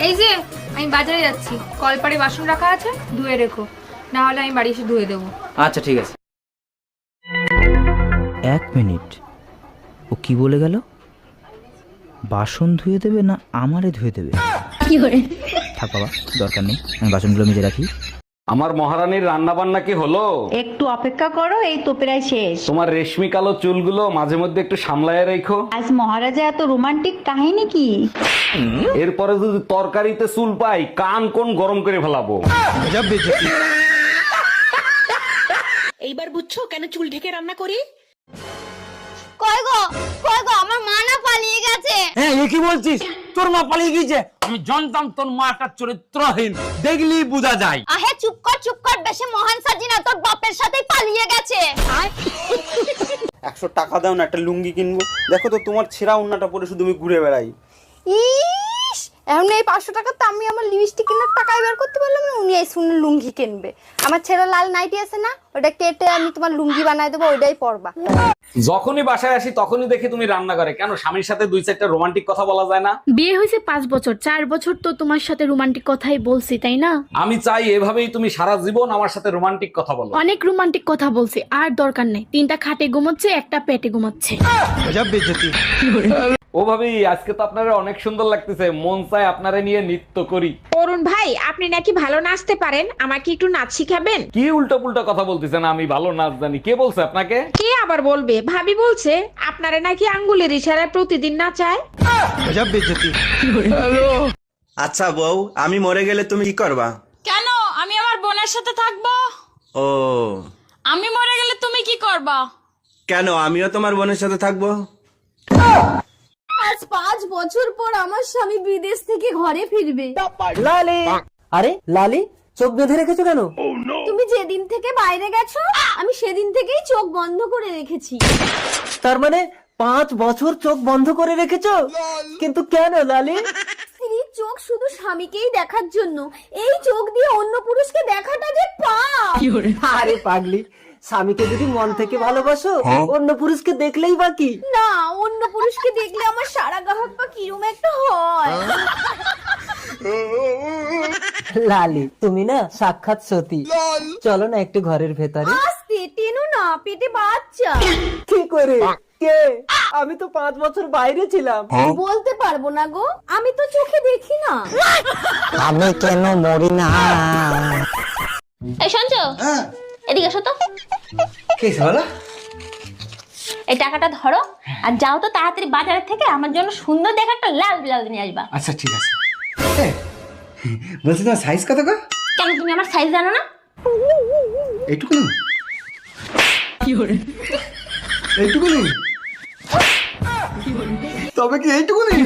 এই যে আমি বাজারে যাচ্ছি, কলপারে বাসন রাখা আছে, ধুয়ে রেখো, না হলে আমি বাড়ি এসে ধুয়ে দেবো। আচ্ছা ঠিক আছে। 1 মিনিট, ও কি বলে গেল? বাসন ধুয়ে দেবে না আমারে ধুয়ে দেবে? কি করে? থাক বাবা, দরকার নেই, আমি বাসনগুলো মেজে রাখি। আমার মহারানীর রান্না বান্না কি হলো? একটু অপেক্ষা করো, এই তো প্রায় শেষ। তোমার রেশমি কালো চুলগুলো মাঝে মধ্যে একটু সামলায় রেখো। আজ মহারাজা এত রোমান্টিক কাহিনী কি? এরপরে যদি তরকারিতে চুল পাই কান কোন গরম করে ফেলাবো। এইবার বুঝছো কেন চুল ঢেকে রান্না করি? কই গো আমার মা না পালিয়ে গেছে। হ্যাঁ, এ কি বলছিস? তোর মা পালিয়ে গিয়েছে? আমি জানতাম তোর মা একটা চরিত্রহীন, দেখলি বোঝা যায়। আহে চুপ কর, বেশি মহান সাজি না, তোর বাপের সাথেই পালিয়ে গেছে। 100 টাকা দাও না, একটা লুঙ্গি কিনবো। দেখো তো তোমার ছেঁড়া ওন্নাটা পরে শুধু আমি ঘুরে বেড়াই। ইস, এখন এই 500 টাকা তো আমি আমার লিপস্টিক কেনার টাকাই বের করতে পারলাম না, উনি এই শুনে লুঙ্গি কিনবে। আমার ছেঁড়া লাল নাইটি আছে না, ওটা কেটে আমি তোমার লুঙ্গি বানাই দেবো, ওইটাই পরবা। যখনই বাসায় আসি তখনই দেখি তুমি রান্না করে। কেন স্বামীর সাথে 2-4টা রোমান্টিক কথা বলা যায় না? বিয়ে হয়েছে 5 বছর, 4 বছর তো তোমার সাথে রোমান্টিক কথাই বলছি, তাই না? আমি চাই এভাবেই তুমি সারা জীবন আমার সাথে রোমান্টিক কথা বলো। অনেক রোমান্টিক কথা বলছি, আর দরকার নেই। 3টা খাটে ঘুমাচ্ছে, একটা পেটে ঘুমাচ্ছে। ও ভাবি, আজকে তো আপনারা অনেক সুন্দর লাগতেছে, মন চায় আপনারা নিয়ে নৃত্য করি। অরুণ ভাই, আপনি নাকি ভালো নাচতে পারেন, আমাকে একটু নাচ শিখাবেন? কি উল্টো পুল্টো কথা বলতেছেন? আমি ভালো নাচ জানি? কে বলছে আপনাকে? কে আবার বলবে? ভাবি বলছে আপনারা নাকি আঙ্গুলের ইশারায় প্রতিদিন নাচায়। আচ্ছা বউ, আমি মরে গেলে তুমি কি করবা? কেন? আমি আমার বোনের সাথে থাকবো। ও, আমি মরে গেলে তুমি কি করবা? কেন? আমিও তোমার বোনের সাথে থাকবো। আজ 5 বছর পর আমার স্বামী বিদেশ থেকে ঘরে ফিরবে। লালি, আরে লালি, চোখ বেঁধে রেখেছো কেন? তুমি যেদিন থেকে বাইরে গেছো আমি সেদিন থেকেই চোখ বন্ধ করে রেখেছি। তার মানে 5 বছর চোখ বন্ধ করে রেখেছো? কিন্তু কেন লালি? স্ত্রীর চোখ শুধু স্বামীকেই দেখার জন্য, এই চোখ দিয়ে অন্য পুরুষকে দেখাটা যে পাপ। আরে পাগলি, স্বামীকে যদি মন থেকে ভালোবাসো, অন্য পুরুষকে দেখলেই বাকি। না, অন্য পুরুষকে দেখলে আমার সারা গা হাত পা কিরম একটা হয়। লালি, তুমি না সাক্ষাৎ সতী। চলো না একটু ঘরের ভেতরে। আস্তে টেনো না, পেটে বাচ্চা। কি করে? কে? আমি তো 5 বছর বাইরে ছিলাম। বলতে পারবো না গো, আমি তো চোখে দেখি না। আমি কেন মরি না? এই শুনছো? এদিকে এসো তো। কি বলো? এই টাকাটা ধরো আর যাও তো তাড়াতাড়ি বাজারের থেকে আমার জন্য সুন্দর দেখে একটা লাল ব্লাউজ নিয়ে আসবা। আচ্ছা ঠিক আছে। বলছি তোমার সাইজ কত গো? কেন, তুমি আমার সাইজ জানো না? এইটুকুনি? এইটুকুনি? তবে কি এইটুকুনি?